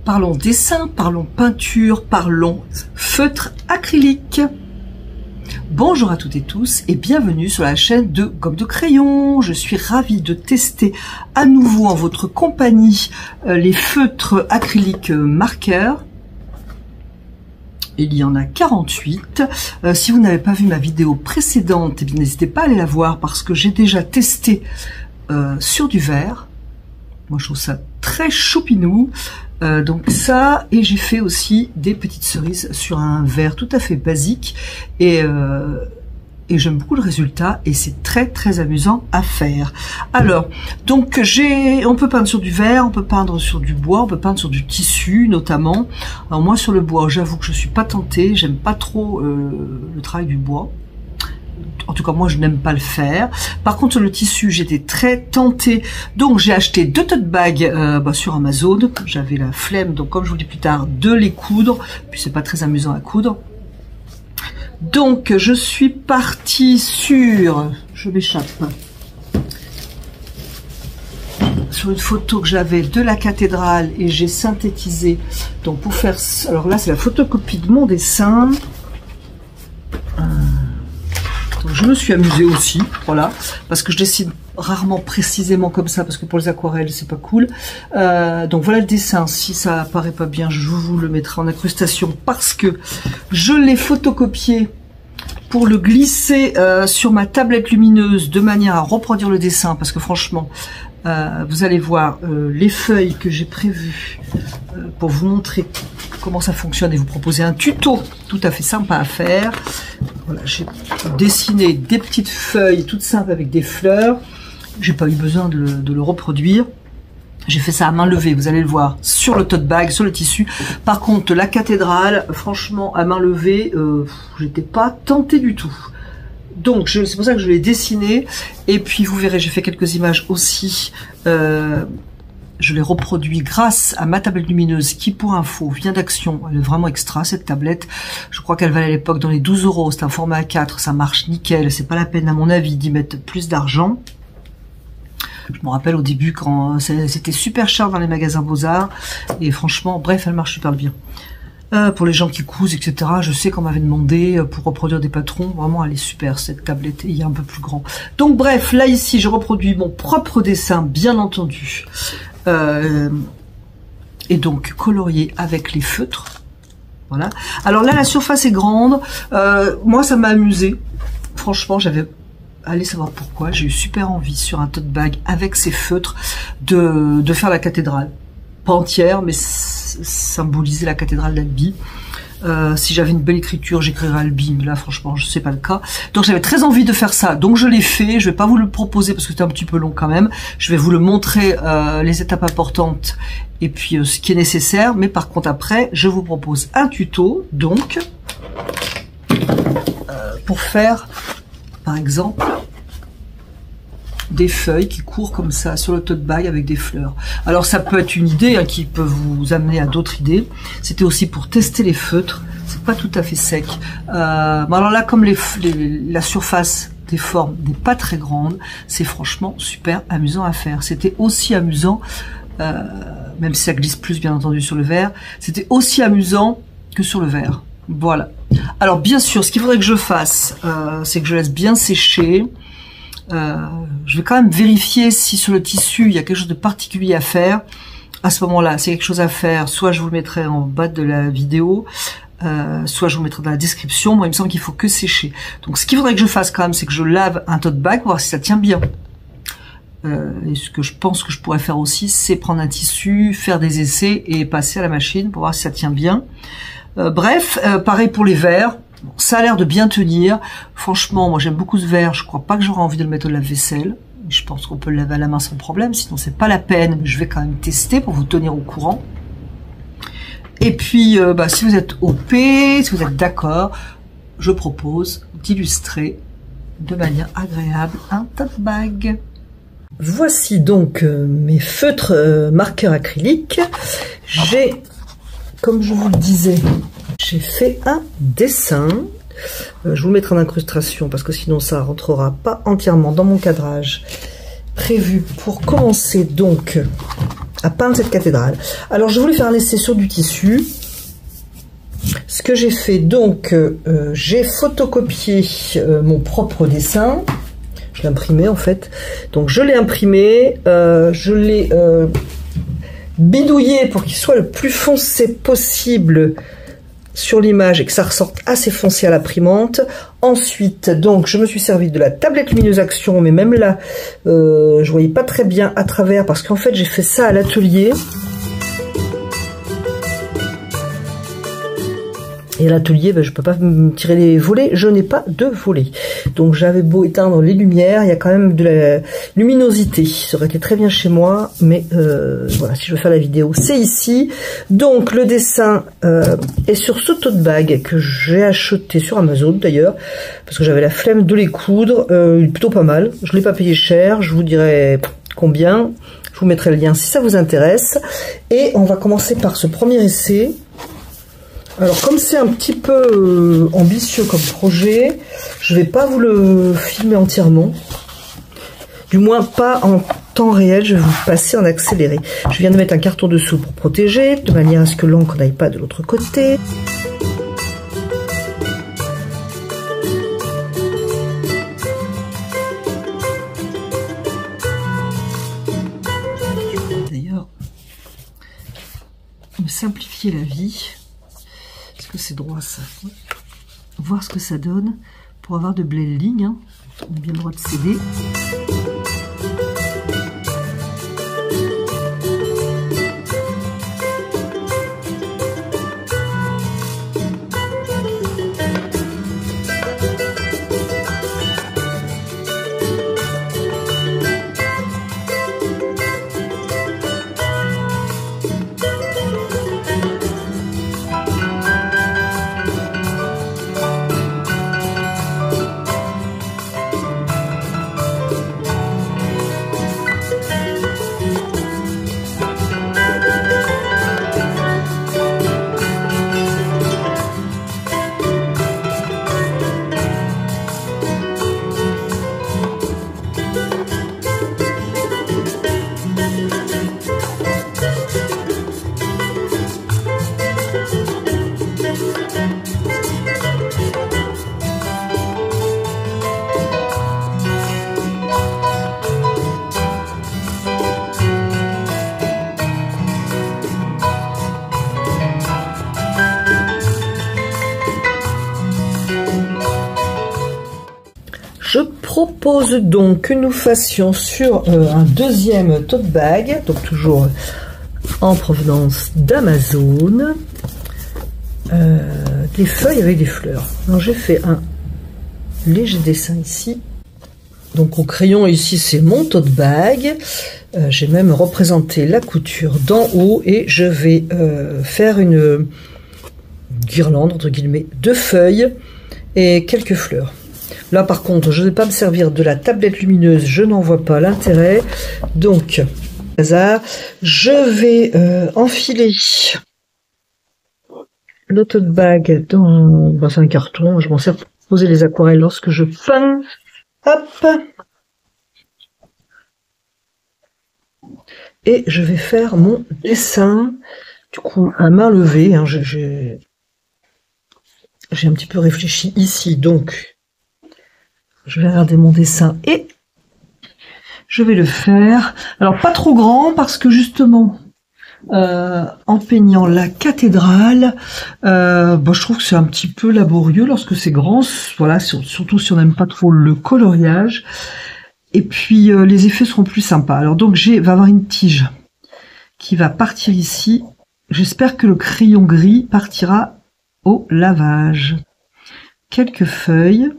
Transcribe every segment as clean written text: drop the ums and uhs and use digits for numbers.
parlons dessin, parlons peinture, parlons feutre acrylique. Bonjour à toutes et tous et bienvenue sur la chaîne de Gomme de Crayon. Je suis ravie de tester à nouveau en votre compagnie les feutres acryliques marqueurs. Il y en a 48. Si vous n'avez pas vu ma vidéo précédente, eh bien n'hésitez pas à aller la voir parce que j'ai déjà testé sur du verre. Moi je trouve ça très choupinou. Donc ça, et j'ai fait aussi des petites cerises sur un verre tout à fait basique et j'aime beaucoup le résultat et c'est très amusant à faire. Alors donc on peut peindre sur du verre, on peut peindre sur du bois, on peut peindre sur du tissu notamment. Alors moi sur le bois, j'avoue que je suis pas tentée, j'aime pas trop le travail du bois. En tout cas, moi, je n'aime pas le faire. Par contre, sur le tissu, j'étais très tentée. Donc, j'ai acheté 2 tote bags sur Amazon. J'avais la flemme, donc comme je vous le dis plus tard, de les coudre. Puis, c'est pas très amusant à coudre. Donc, je suis partie sur... Je m'échappe. Sur une photo que j'avais de la cathédrale et j'ai synthétisé. Donc, pour faire... Alors là, c'est la photocopie de mon dessin. Je me suis amusée aussi, voilà, parce que je dessine rarement précisément comme ça, parce que pour les aquarelles, c'est pas cool. Donc voilà le dessin, si ça apparaît pas bien, je vous le mettrai en incrustation, parce que je l'ai photocopié pour le glisser sur ma tablette lumineuse, de manière à reproduire le dessin, parce que franchement, vous allez voir les feuilles que j'ai prévues pour vous montrer comment ça fonctionne et vous proposer un tuto tout à fait sympa à faire. Voilà, j'ai dessiné des petites feuilles toutes simples avec des fleurs. J'ai pas eu besoin de le reproduire. J'ai fait ça à main levée, vous allez le voir, sur le tote bag, sur le tissu. Par contre, la cathédrale, franchement, à main levée, j'étais pas tentée du tout. Donc, c'est pour ça que je l'ai dessiné. Et puis, vous verrez, j'ai fait quelques images aussi. Je l'ai reproduit grâce à ma tablette lumineuse qui, pour info, vient d'Action. Elle est vraiment extra, cette tablette. Je crois qu'elle valait à l'époque dans les 12 €. C'est un format A4, ça marche nickel. C'est pas la peine, à mon avis, d'y mettre plus d'argent. Je me rappelle au début quand c'était super cher dans les magasins Beaux-Arts. Et franchement, bref, elle marche super bien. Pour les gens qui cousent, etc. Je sais qu'on m'avait demandé pour reproduire des patrons. Vraiment, elle est super, cette tablette. Il y a un peu plus grand. Donc, bref, là, ici, je reproduis mon propre dessin, bien entendu. Et donc, colorié avec les feutres. Voilà. Alors là, la surface est grande. Moi, ça m'a amusé. Franchement, allez savoir pourquoi. J'ai eu super envie, sur un tote bag, avec ces feutres, de faire la cathédrale. Pas entière, mais symboliser la cathédrale d'Albi. Si j'avais une belle écriture, j'écrirais Albi, mais là franchement je sais pas le cas. Donc j'avais très envie de faire ça, donc je l'ai fait. Je vais pas vous le proposer parce que c'était un petit peu long quand même. Je vais vous le montrer, les étapes importantes et puis ce qui est nécessaire. Mais par contre après, je vous propose un tuto, donc pour faire par exemple des feuilles qui courent comme ça sur le tote bag avec des fleurs. Alors ça peut être une idée qui peut vous amener à d'autres idées. C'était aussi pour tester les feutres. C'est pas tout à fait sec. Alors là, comme la surface des formes n'est pas très grande, c'est franchement super amusant à faire. C'était aussi amusant, même si ça glisse plus bien entendu sur le verre, c'était aussi amusant que sur le verre. Voilà. Alors bien sûr, ce qu'il faudrait que je fasse, c'est que je laisse bien sécher. Je vais quand même vérifier si sur le tissu il y a quelque chose de particulier à faire. À ce moment-là, c'est quelque chose à faire, soit je vous le mettrai en bas de la vidéo, soit je vous mettrai dans la description. Moi, il me semble qu'il faut que sécher. Donc, ce qu'il faudrait que je fasse quand même, c'est que je lave un tote bag pour voir si ça tient bien. Et ce que je pense que je pourrais faire aussi, c'est prendre un tissu, faire des essais et passer à la machine pour voir si ça tient bien. Bref, pareil pour les verres. Ça a l'air de bien tenir. Franchement, moi j'aime beaucoup ce verre. Je crois pas que j'aurai envie de le mettre au lave-vaisselle. Je pense qu'on peut le laver à la main sans problème. Sinon, c'est pas la peine. Mais je vais quand même tester pour vous tenir au courant. Et puis, si vous êtes OP, si vous êtes d'accord, je propose d'illustrer de manière agréable un tote bag. Voici donc mes feutres marqueurs acryliques. J'ai, comme je vous le disais, j'ai fait un dessin. Je vous le mettrai en incrustation parce que sinon ça rentrera pas entièrement dans mon cadrage prévu pour commencer. Donc à peindre cette cathédrale. Alors je voulais faire un essai sur du tissu. Ce que j'ai fait, donc, j'ai photocopié mon propre dessin. Je l'ai imprimé en fait. Donc je l'ai imprimé, je l'ai bidouillé pour qu'il soit le plus foncé possible sur l'image et que ça ressorte assez foncé à l'imprimante. Ensuite, donc, je me suis servi de la tablette lumineuse Action, mais même là, je voyais pas très bien à travers parce qu'en fait, j'ai fait ça à l'atelier. Et à l'atelier, ben, je peux pas me tirer les volets, je n'ai pas de volets. Donc j'avais beau éteindre les lumières, il y a quand même de la luminosité. Ça aurait été très bien chez moi, mais voilà, si je veux faire la vidéo, c'est ici. Donc le dessin est sur ce tote bag que j'ai acheté sur Amazon d'ailleurs, parce que j'avais la flemme de les coudre. Il est plutôt pas mal, je l'ai pas payé cher, je vous dirai combien. Je vous mettrai le lien si ça vous intéresse. Et on va commencer par ce premier essai. Alors comme c'est un petit peu ambitieux comme projet, je vais pas vous le filmer entièrement. Du moins pas en temps réel, je vais vous passer en accéléré. Je viens de mettre un carton dessous pour protéger, de manière à ce que l'encre n'aille pas de l'autre côté. D'ailleurs, me simplifier la vie. Est-ce que c'est droit ça? Voir ce que ça donne pour avoir de belles lignes. Hein. On a bien le droit de céder. Je propose donc que nous fassions sur un deuxième tote bag, donc toujours en provenance d'Amazon, des feuilles avec des fleurs. Alors j'ai fait un léger dessin ici. Donc au crayon ici c'est mon tote bag. J'ai même représenté la couture d'en haut et je vais faire une guirlande entre guillemets de feuilles et quelques fleurs. Là par contre je ne vais pas me servir de la tablette lumineuse, je n'en vois pas l'intérêt. Donc je vais enfiler le tote bag dans un carton. Je m'en sers pour poser les aquarelles lorsque je peins. Hop. Et je vais faire mon dessin, du coup à main levée. Hein, j'ai un petit peu réfléchi ici, donc je vais regarder mon dessin et je vais le faire. Alors pas trop grand parce que justement, en peignant la cathédrale, je trouve que c'est un petit peu laborieux lorsque c'est grand. Voilà, surtout si on n'aime pas trop le coloriage. Et puis les effets seront plus sympas. Alors donc va avoir une tige qui va partir ici. J'espère que le crayon gris partira au lavage. Quelques feuilles.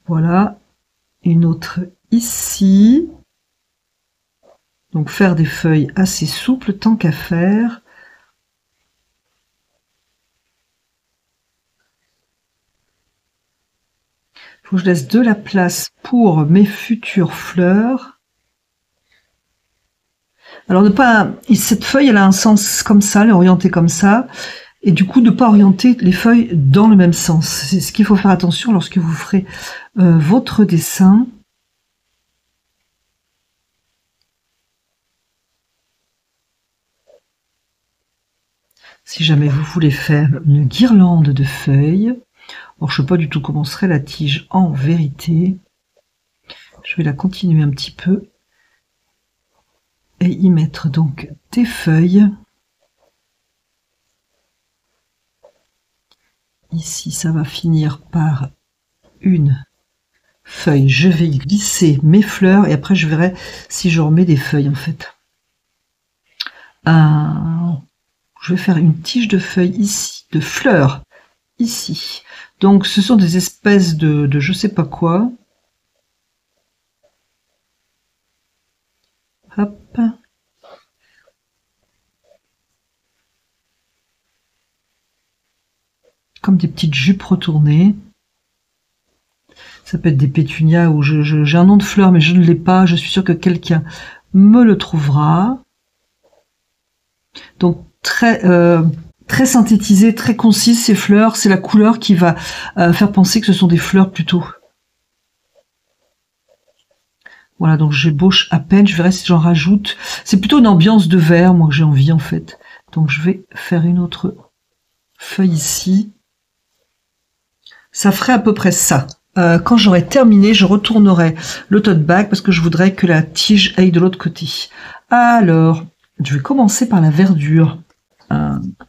Voilà. Une autre ici. Donc faire des feuilles assez souples tant qu'à faire. Il faut que je laisse de la place pour mes futures fleurs. Alors ne pas, cette feuille elle a un sens comme ça, elle est orientée comme ça, et du coup ne pas orienter les feuilles dans le même sens. C'est ce qu'il faut faire attention lorsque vous ferez votre dessin. Si jamais vous voulez faire une guirlande de feuilles, alors je ne sais pas du tout comment serait la tige en vérité. Je vais la continuer un petit peu et y mettre donc des feuilles. Ici, ça va finir par une feuille. Je vais y glisser mes fleurs et après je verrai si je remets des feuilles en fait. Je vais faire une tige de feuilles ici, de fleurs ici. Donc ce sont des espèces de je sais pas quoi. Hop. Comme des petites jupes retournées. Ça peut être des pétunias ou j'ai un nom de fleur mais je ne l'ai pas. Je suis sûre que quelqu'un me le trouvera. Donc très synthétisé, très concise ces fleurs. C'est la couleur qui va faire penser que ce sont des fleurs plutôt. Voilà, donc j'ébauche à peine. Je verrai si j'en rajoute. C'est plutôt une ambiance de vert, moi, que j'ai envie en fait. Donc je vais faire une autre feuille ici. Ça ferait à peu près ça. Quand j'aurai terminé, je retournerai le tote bag parce que je voudrais que la tige aille de l'autre côté. Alors, je vais commencer par la verdure.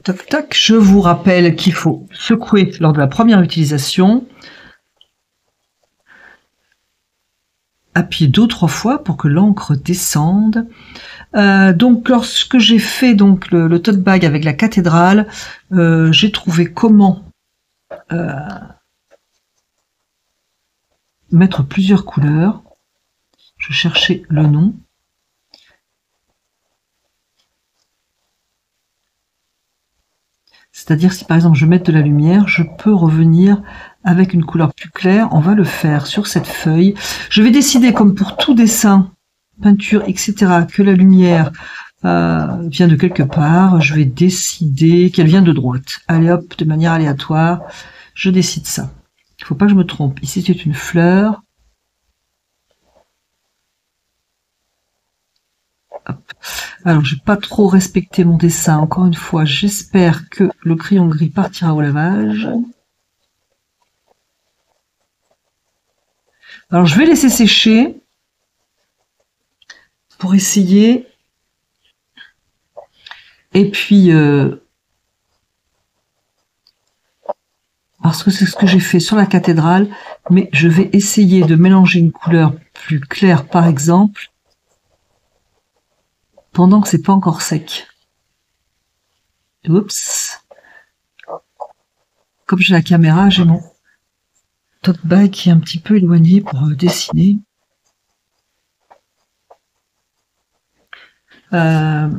Tac, tac. Je vous rappelle qu'il faut secouer lors de la première utilisation. Appuyer 2 ou 3 fois pour que l'encre descende. Donc, lorsque j'ai fait donc le tote bag avec la cathédrale, j'ai trouvé comment mettre plusieurs couleurs. Je cherchais le nom. C'est-à-dire si par exemple je mets de la lumière, je peux revenir avec une couleur plus claire. On va le faire sur cette feuille. Je vais décider, comme pour tout dessin, peinture, etc., que la lumière vient de quelque part. Je vais décider qu'elle vient de droite. Allez hop, de manière aléatoire, je décide ça. Il ne faut pas que je me trompe. Ici c'est une fleur. Hop. Alors, je n'ai pas trop respecté mon dessin. Encore une fois, j'espère que le crayon gris partira au lavage. Alors, je vais laisser sécher pour essayer. Et puis, parce que c'est ce que j'ai fait sur la cathédrale, mais je vais essayer de mélanger une couleur plus claire, par exemple, pendant que c'est pas encore sec. Oups. Comme j'ai la caméra, j'ai mon tote bag qui est un petit peu éloigné pour dessiner. D'ailleurs,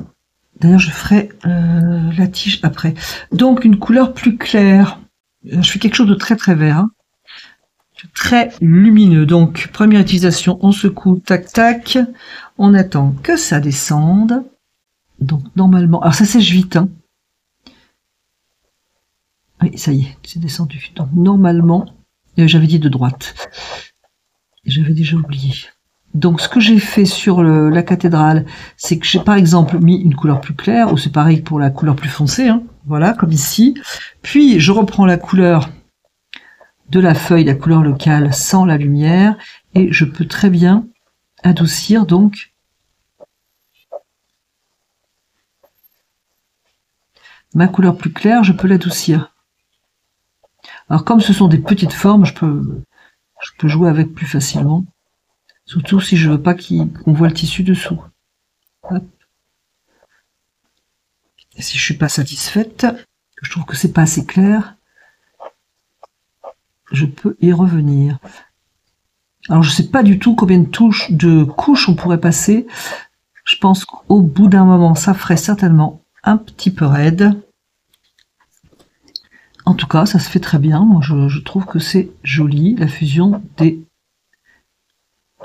je ferai la tige après. Donc, une couleur plus claire. Je fais quelque chose de très très vert. Hein. Très lumineux. Donc, première utilisation, on secoue, tac tac. On attend que ça descende. Donc, normalement... Alors, ça sèche vite. Hein. Oui, ça y est, c'est descendu. Donc, normalement... j'avais dit de droite. J'avais déjà oublié. Donc, ce que j'ai fait sur la cathédrale, c'est que j'ai par exemple mis une couleur plus claire, ou c'est pareil pour la couleur plus foncée, hein, voilà, comme ici. Puis, je reprends la couleur de la feuille, la couleur locale, sans la lumière, et je peux très bien adoucir, donc, ma couleur plus claire, je peux l'adoucir. Alors, comme ce sont des petites formes, je peux jouer avec plus facilement. Surtout si je veux pas qu'on voit le tissu dessous. Hop. Et si je suis pas satisfaite, je trouve que c'est pas assez clair, je peux y revenir. Alors je sais pas du tout combien de couches on pourrait passer. Je pense qu'au bout d'un moment, ça ferait certainement un petit peu raide. En tout cas, ça se fait très bien. Moi, je trouve que c'est joli, la fusion des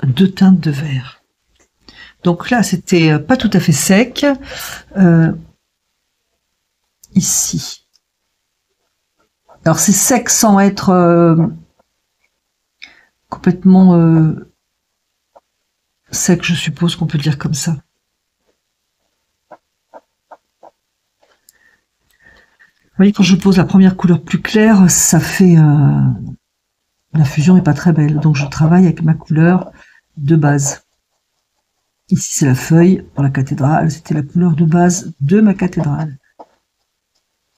2 teintes de vert. Donc là, c'était pas tout à fait sec. Ici. Alors c'est sec sans être complètement sec, je suppose qu'on peut dire comme ça. voyez, quand je pose la première couleur plus claire, ça fait... la fusion n'est pas très belle. Donc je travaille avec ma couleur de base. Ici c'est la feuille pour la cathédrale. C'était la couleur de base de ma cathédrale.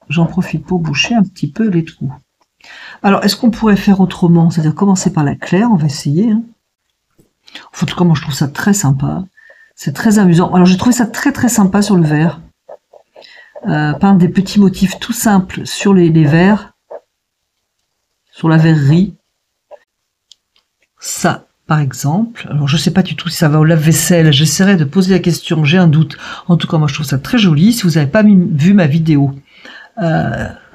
J'en profite pour boucher un petit peu les trous. Alors, est-ce qu'on pourrait faire autrement? C'est-à-dire commencer par la claire, on va essayer. Hein. En tout cas, moi je trouve ça très sympa. C'est très amusant. Alors j'ai trouvé ça très très sympa sur le verre. Peindre des petits motifs tout simples sur les verres. Sur la verrerie. Ça, par exemple. Alors je sais pas du tout si ça va au lave-vaisselle. J'essaierai de poser la question, j'ai un doute. En tout cas, moi je trouve ça très joli. Si vous n'avez pas vu ma vidéo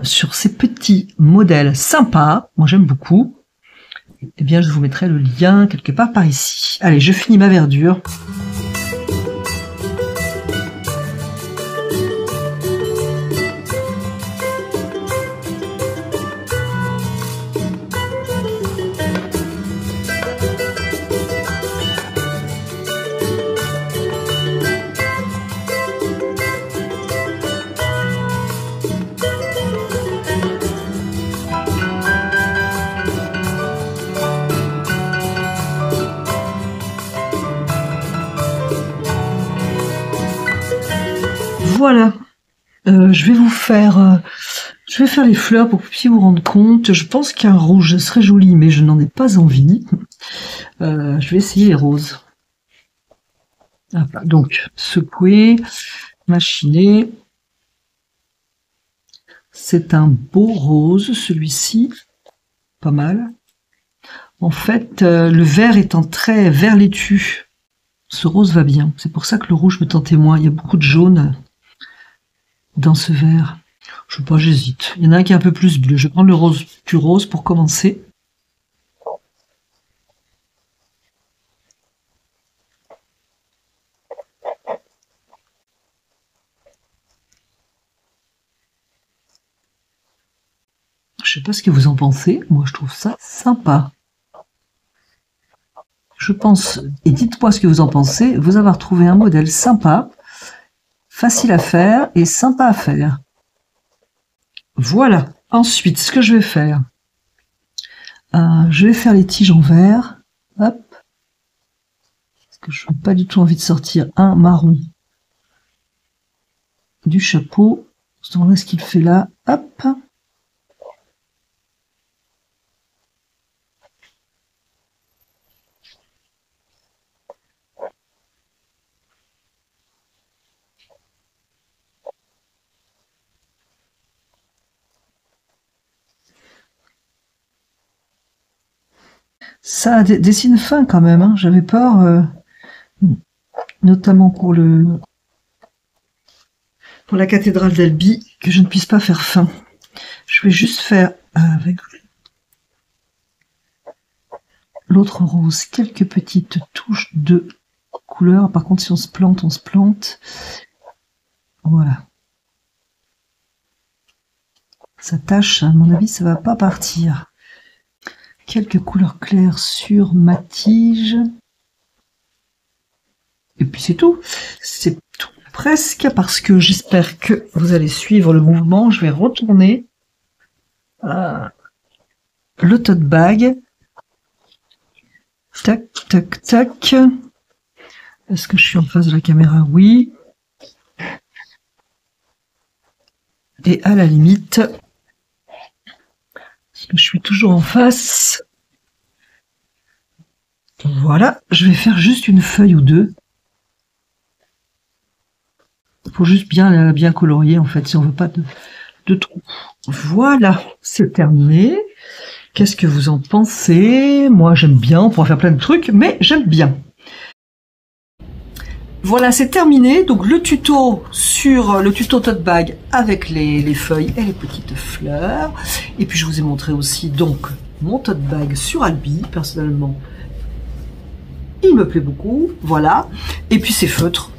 sur ces petits modèles sympas, moi j'aime beaucoup, eh bien je vous mettrai le lien quelque part par ici. Allez, je finis ma verdure. Voilà, je vais faire les fleurs pour que vous puissiez vous rendre compte. Je pense qu'un rouge serait joli, mais je n'en ai pas envie. Je vais essayer les roses. Donc, secouer, machiner. C'est un beau rose, celui-ci. Pas mal. En fait, le vert étant très vert laitue, ce rose va bien. C'est pour ça que le rouge me tentait moins. Il y a beaucoup de jaune dans ce vert. Je sais pas, j'hésite. Il y en a un qui est un peu plus bleu. Je vais prendre le rose plus rose pour commencer. Je sais pas ce que vous en pensez. Moi, je trouve ça sympa. Je pense, et dites-moi ce que vous en pensez, vous avoir trouvé un modèle sympa, facile à faire et sympa à faire. Voilà. Ensuite, ce que je vais faire, je vais faire les tiges en verre. Hop. Parce que je n'ai pas du tout envie de sortir un marron du chapeau. On se demande ce qu'il fait là. Hop. Ça dessine fin quand même, hein. J'avais peur, notamment pour la cathédrale d'Albi, que je ne puisse pas faire fin. Je vais juste faire avec l'autre rose quelques petites touches de couleur. Par contre, si on se plante, on se plante. Voilà. Ça tâche, à mon avis, ça va pas partir. Quelques couleurs claires sur ma tige. Et puis c'est tout. C'est tout presque, parce que j'espère que vous allez suivre le mouvement. Je vais retourner le tote bag. Tac, tac, tac. Est-ce que je suis en face de la caméra? Oui. Et à la limite, je suis toujours en face. Voilà, je vais faire juste une feuille ou deux. Il faut juste bien colorier, en fait, si on veut pas de trous. Voilà, c'est terminé. Qu'est-ce que vous en pensez? Moi, j'aime bien, on pourra faire plein de trucs, mais j'aime bien. Voilà, c'est terminé. Donc le tuto sur le tuto tote bag avec les feuilles et les petites fleurs. Et puis je vous ai montré aussi donc mon tote bag sur Albi. Personnellement, il me plaît beaucoup. Voilà. Et puis ces feutres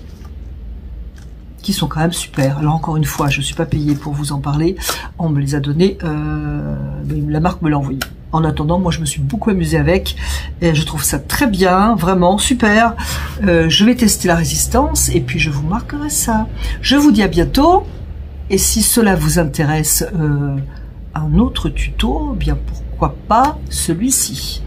qui sont quand même super. Alors encore une fois, je ne suis pas payée pour vous en parler. On me les a donnés. La marque me l'a envoyé. En attendant, moi je me suis beaucoup amusée avec, et je trouve ça très bien, vraiment super. Je vais tester la résistance et puis je vous marquerai ça. Je vous dis à bientôt. Et si cela vous intéresse, un autre tuto, bien pourquoi pas celui-ci.